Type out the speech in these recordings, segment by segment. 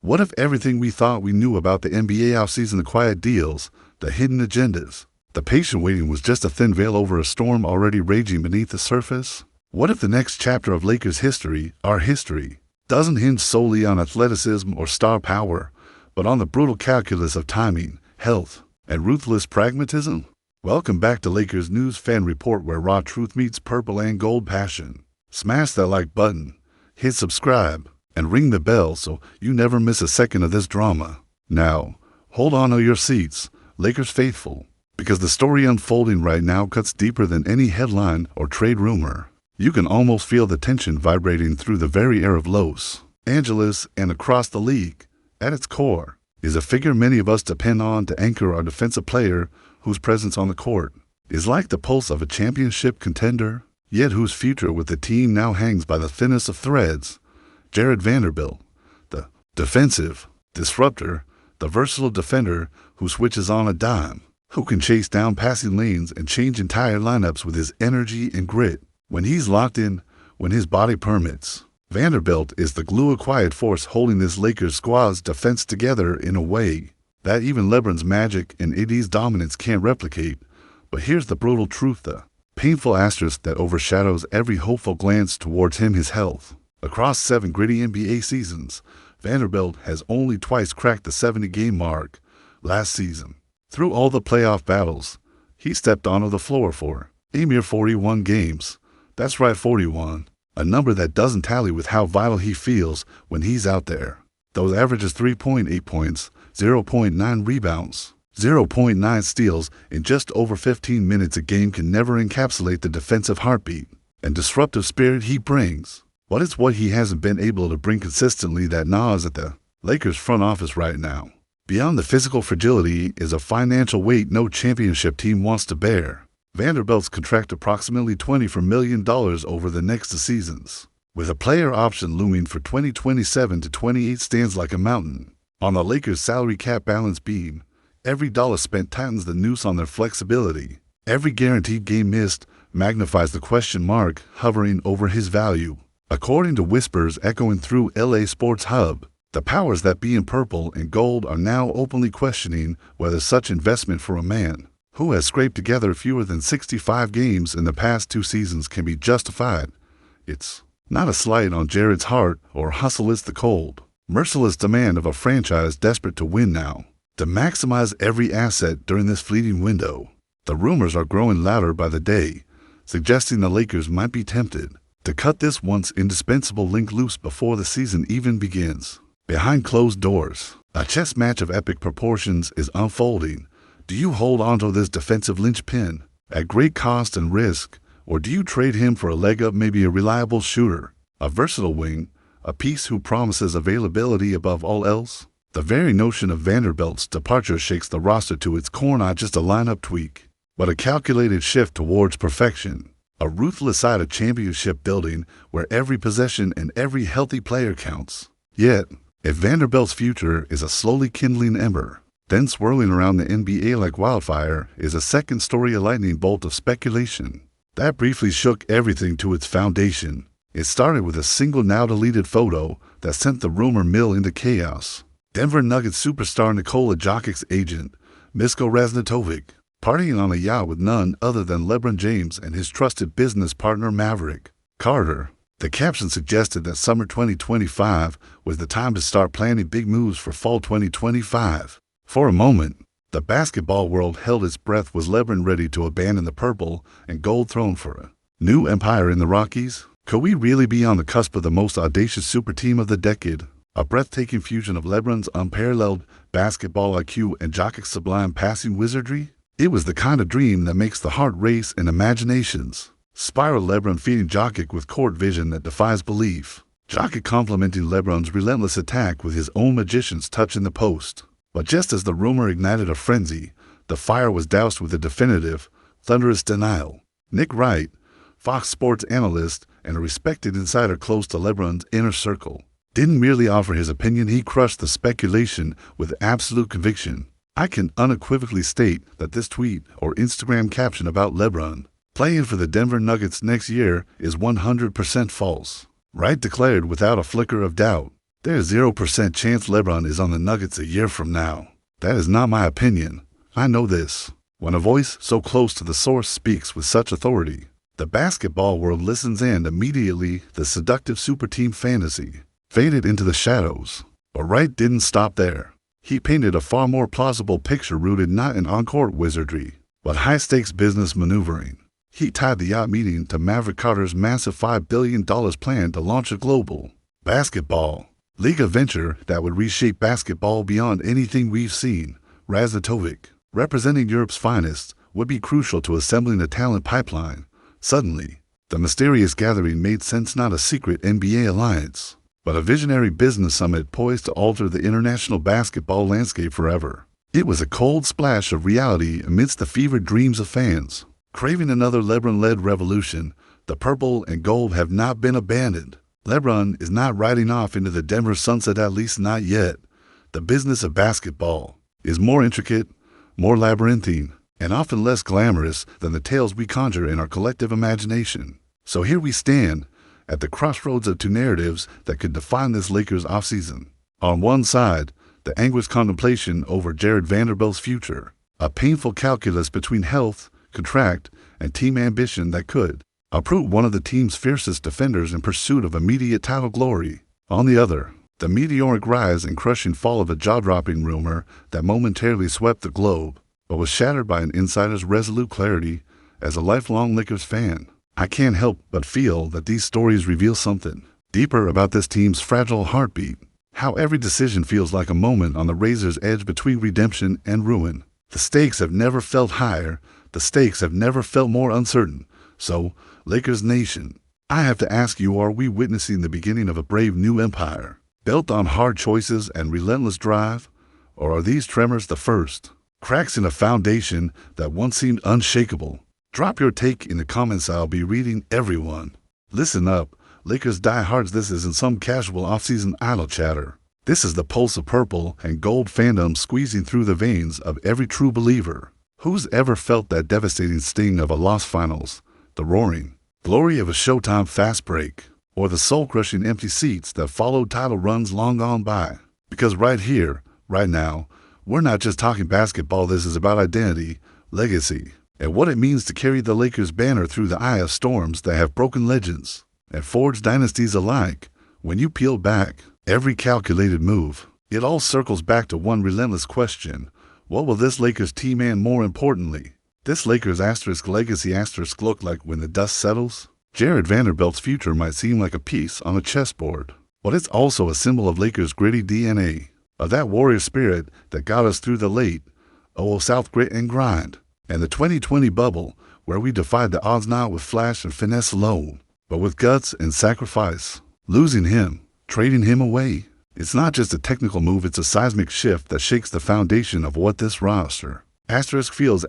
What if everything we thought we knew about the NBA offseason, the quiet deals, the hidden agendas, the patient waiting was just a thin veil over a storm already raging beneath the surface? What if the next chapter of Lakers history, our history, doesn't hinge solely on athleticism or star power, but on the brutal calculus of timing, health, and ruthless pragmatism? Welcome back to Lakers News Fan Report, where raw truth meets purple and gold passion. Smash that like button, hit subscribe, and ring the bell so you never miss a second of this drama. Now, hold on to your seats, Lakers faithful, because the story unfolding right now cuts deeper than any headline or trade rumor. You can almost feel the tension vibrating through the very air of Los Angeles and across the league. At its core is a figure many of us depend on to anchor our defensive player whose presence on the court is like the pulse of a championship contender, yet whose future with the team now hangs by the thinnest of threads. Jared Vanderbilt, the defensive disruptor, the versatile defender who switches on a dime, who can chase down passing lanes and change entire lineups with his energy and grit. When he's locked in, when his body permits, Vanderbilt is the glue, a quiet force holding this Lakers squad's defense together in a way that even LeBron's magic and AD's dominance can't replicate. But here's the brutal truth, the painful asterisk that overshadows every hopeful glance towards him: his health. Across 7 gritty NBA seasons, Vanderbilt has only twice cracked the 70-game mark. Last season, through all the playoff battles, he stepped onto the floor for a mere 41 games. That's right, 41. A number that doesn't tally with how vital he feels when he's out there. Those averages: 3.8 points, 0.9 rebounds, 0.9 steals in just over 15 minutes a game can never encapsulate the defensive heartbeat and disruptive spirit he brings. But it's what he hasn't been able to bring consistently that gnaws at the Lakers front office right now. Beyond the physical fragility is a financial weight no championship team wants to bear. Vanderbilt's contract approximately $24 million over the next 2 seasons, with a player option looming for 2027 to 28 stands like a mountain. On the Lakers' salary cap balance beam, every dollar spent tightens the noose on their flexibility. Every guaranteed game missed magnifies the question mark hovering over his value. According to whispers echoing through LA Sports Hub, the powers that be in purple and gold are now openly questioning whether such investment for a man who has scraped together fewer than 65 games in the past 2 seasons can be justified. It's not a slight on Jared's heart or hustle, it's the cold, merciless demand of a franchise desperate to win now, to maximize every asset during this fleeting window. The rumors are growing louder by the day, suggesting the Lakers might be tempted to cut this once indispensable link loose before the season even begins. Behind closed doors, a chess match of epic proportions is unfolding. Do you hold onto this defensive linchpin at great cost and risk, or do you trade him for a leg up, maybe a reliable shooter, a versatile wing, a piece who promises availability above all else? The very notion of Vanderbilt's departure shakes the roster to its core, not just a lineup tweak, but a calculated shift towards perfection, a ruthless side of championship building where every possession and every healthy player counts. Yet, if Vanderbilt's future is a slowly kindling ember, then swirling around the NBA like wildfire is a second story, a lightning bolt of speculation that briefly shook everything to its foundation. It started with a single now deleted photo that sent the rumor mill into chaos. Denver Nuggets superstar Nikola Jokic's agent, Misko Raznatovic, partying on a yacht with none other than LeBron James and his trusted business partner Maverick Carter. The caption suggested that summer 2025 was the time to start planning big moves for fall 2025. For a moment, the basketball world held its breath. Was LeBron ready to abandon the purple and gold throne for a new empire in the Rockies? Could we really be on the cusp of the most audacious super team of the decade? A breathtaking fusion of LeBron's unparalleled basketball IQ and Jokic's sublime passing wizardry? It was the kind of dream that makes the heart race and imaginations spiral. LeBron feeding Jokic with court vision that defies belief. Jokic complementing LeBron's relentless attack with his own magician's touch in the post. But just as the rumor ignited a frenzy, the fire was doused with a definitive, thunderous denial. Nick Wright, Fox Sports analyst and a respected insider close to LeBron's inner circle, didn't merely offer his opinion, he crushed the speculation with absolute conviction. I can unequivocally state that this tweet or Instagram caption about LeBron playing for the Denver Nuggets next year is 100% false. Wright declared without a flicker of doubt. There's 0% chance LeBron is on the Nuggets a year from now. That is not my opinion. I know this. When a voice so close to the source speaks with such authority, the basketball world listens, and immediately the seductive super team fantasy faded into the shadows. But Wright didn't stop there. He painted a far more plausible picture rooted not in on-court wizardry, but high-stakes business maneuvering. He tied the yacht meeting to Maverick Carter's massive $5 billion plan to launch a global basketball league venture that would reshape basketball beyond anything we've seen. Razatovic, representing Europe's finest, would be crucial to assembling a talent pipeline. Suddenly, the mysterious gathering made sense, not a secret NBA alliance, but a visionary business summit poised to alter the international basketball landscape forever. It was a cold splash of reality amidst the fevered dreams of fans. Craving another LeBron-led revolution, the purple and gold have not been abandoned. LeBron is not riding off into the Denver sunset, at least not yet. The business of basketball is more intricate, more labyrinthine, and often less glamorous than the tales we conjure in our collective imagination. So here we stand, at the crossroads of two narratives that could define this Lakers offseason. On one side, the anguished contemplation over Jared Vanderbilt's future, a painful calculus between health, contract, and team ambition that could uproot one of the team's fiercest defenders in pursuit of immediate title glory. On the other, the meteoric rise and crushing fall of a jaw-dropping rumor that momentarily swept the globe, but was shattered by an insider's resolute clarity. As a lifelong Lakers fan, I can't help but feel that these stories reveal something deeper about this team's fragile heartbeat. How every decision feels like a moment on the razor's edge between redemption and ruin. The stakes have never felt higher. The stakes have never felt more uncertain. So, Lakers Nation, I have to ask you, are we witnessing the beginning of a brave new empire, built on hard choices and relentless drive? Or are these tremors the first cracks in a foundation that once seemed unshakable? Drop your take in the comments. I'll be reading everyone. Listen up, Lakers diehards. This isn't some casual offseason idle chatter. This is the pulse of purple and gold fandom squeezing through the veins of every true believer. Who's ever felt that devastating sting of a lost finals, the roaring glory of a Showtime fast break, or the soul-crushing empty seats that followed title runs long gone by? Because right here, right now, we're not just talking basketball. This is about identity, legacy, and what it means to carry the Lakers banner through the eye of storms that have broken legends and forged dynasties alike. When you peel back every calculated move, it all circles back to one relentless question. What will this Lakers team, and more importantly, this Lakers legacy look like when the dust settles? Jared Vanderbilt's future might seem like a piece on a chessboard, but it's also a symbol of Lakers' gritty DNA, of that warrior spirit that got us through the late South grit and grind, and the 2020 bubble, where we defied the odds not with flash and finesse alone, but with guts and sacrifice. Losing him, trading him away, it's not just a technical move, it's a seismic shift that shakes the foundation of what this roster feels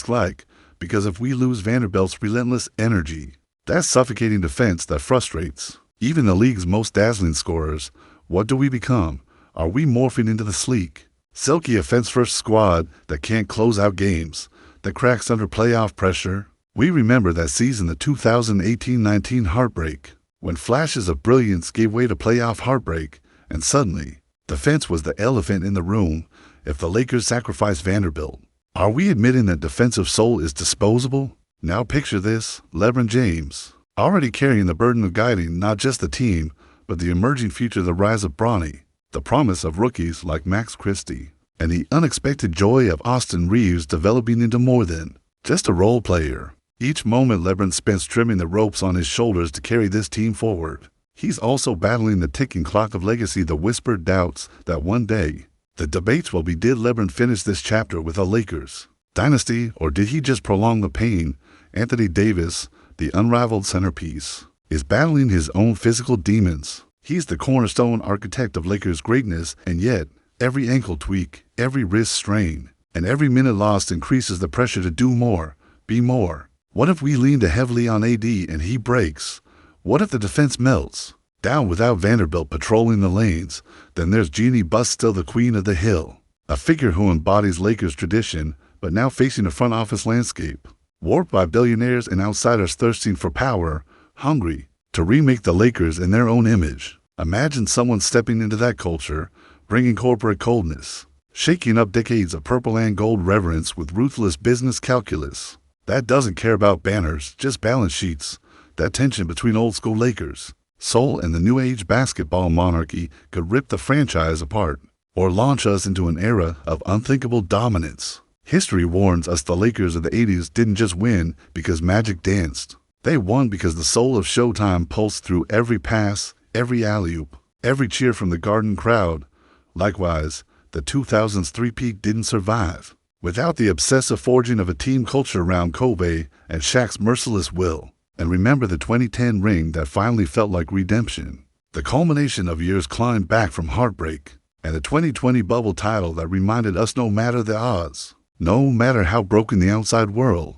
like, because if we lose Vanderbilt's relentless energy, that suffocating defense that frustrates even the league's most dazzling scorers, what do we become? Are we morphing into the sleek, silky offense-first squad that can't close out games, that cracks under playoff pressure? We remember that season, the 2018-19 heartbreak, when flashes of brilliance gave way to playoff heartbreak, and suddenly, defense was the elephant in the room. If the Lakers sacrifice Vanderbilt, are we admitting that defensive soul is disposable? Now picture this, LeBron James, already carrying the burden of guiding not just the team, but the emerging future, the rise of Bronny, the promise of rookies like Max Christie, and the unexpected joy of Austin Reeves developing into more than just a role player. Each moment LeBron spends trimming the ropes on his shoulders to carry this team forward. He's also battling the ticking clock of legacy, the whispered doubts that one day the debates will be, did LeBron finish this chapter with a Lakers dynasty, or did he just prolong the pain? Anthony Davis, the unrivaled centerpiece, is battling his own physical demons. He's the cornerstone architect of Lakers greatness, and yet every ankle tweak, every wrist strain, and every minute lost increases the pressure to do more, be more. What if we lean too heavily on AD and he breaks? What if the defense melts down without Vanderbilt patrolling the lanes? Then there's Jeannie Buss, still the queen of the hill, a figure who embodies Lakers tradition, but now facing a front office landscape warped by billionaires and outsiders thirsting for power, hungry to remake the Lakers in their own image. Imagine someone stepping into that culture, bringing corporate coldness, shaking up decades of purple and gold reverence with ruthless business calculus. That doesn't care about banners, just balance sheets. That tension between old-school Lakers, soul, and the new age basketball monarchy could rip the franchise apart, or launch us into an era of unthinkable dominance. History warns us the Lakers of the 80s didn't just win because Magic danced. They won because the soul of Showtime pulsed through every pass, every alley-oop, every cheer from the Garden crowd. Likewise, the 2000s three-peat didn't survive without the obsessive forging of a team culture around Kobe and Shaq's merciless will. And remember the 2010 ring that finally felt like redemption, the culmination of years climbed back from heartbreak, and the 2020 bubble title that reminded us no matter the odds, no matter how broken the outside world,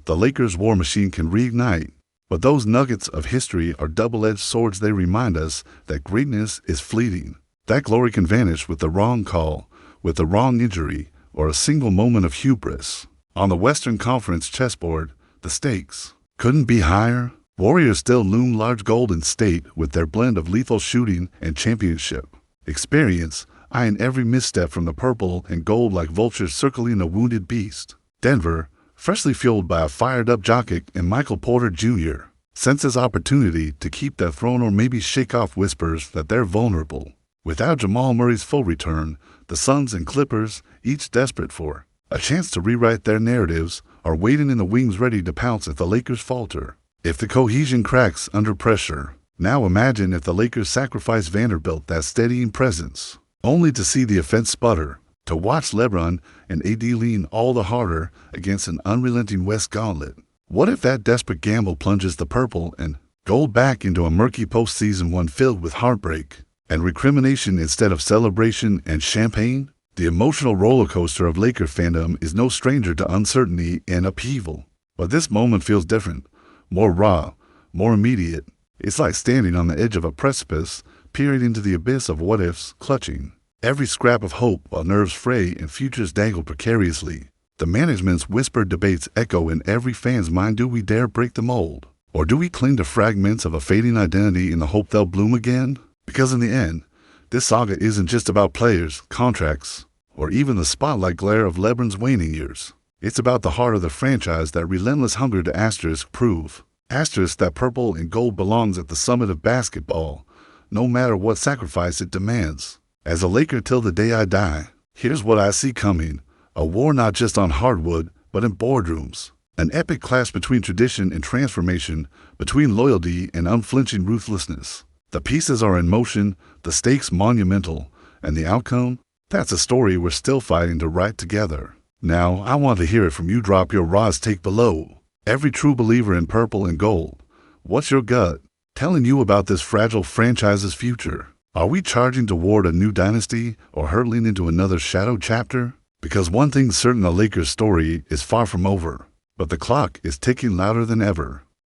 the Lakers' war machine can reignite. But those nuggets of history are double-edged swords. They remind us that greatness is fleeting. That glory can vanish with the wrong call, with the wrong injury, or a single moment of hubris. On the Western Conference chessboard, the stakes couldn't be higher. Warriors still loom large Golden State with their blend of lethal shooting and championship experience, eyeing every misstep from the purple and gold like vultures circling a wounded beast. Denver, freshly fueled by a fired-up Jokic and Michael Porter Jr., senses opportunity to keep their throne or maybe shake off whispers that they're vulnerable. Without Jamal Murray's full return, the Suns and Clippers, each desperate for a chance to rewrite their narratives, are waiting in the wings ready to pounce if the Lakers falter, if the cohesion cracks under pressure. Now imagine if the Lakers sacrifice Vanderbilt, that steadying presence, only to see the offense sputter, to watch LeBron and AD lean all the harder against an unrelenting West gauntlet. What if that desperate gamble plunges the purple and gold back into a murky postseason, one filled with heartbreak and recrimination instead of celebration and champagne? The emotional roller coaster of Laker fandom is no stranger to uncertainty and upheaval. But this moment feels different, more raw, more immediate. It's like standing on the edge of a precipice, peering into the abyss of what-ifs, clutching every scrap of hope while nerves fray and futures dangle precariously. The management's whispered debates echo in every fan's mind. Do we dare break the mold? Or do we cling to fragments of a fading identity in the hope they'll bloom again? Because in the end, this saga isn't just about players, contracts, or even the spotlight glare of LeBron's waning years. It's about the heart of the franchise, that relentless hunger to asterisk prove. Asterisk that purple and gold belongs at the summit of basketball, no matter what sacrifice it demands. As a Laker till the day I die, here's what I see coming. A war not just on hardwood, but in boardrooms. An epic clash between tradition and transformation, between loyalty and unflinching ruthlessness. The pieces are in motion, the stakes monumental, and the outcome? That's a story we're still fighting to write together. Now, I want to hear it from you. Drop your raw take below. Every true believer in purple and gold, what's your gut telling you about this fragile franchise's future? Are we charging toward a new dynasty or hurtling into another shadow chapter? Because one thing's certain, the Lakers story is far from over, but the clock is ticking louder than ever.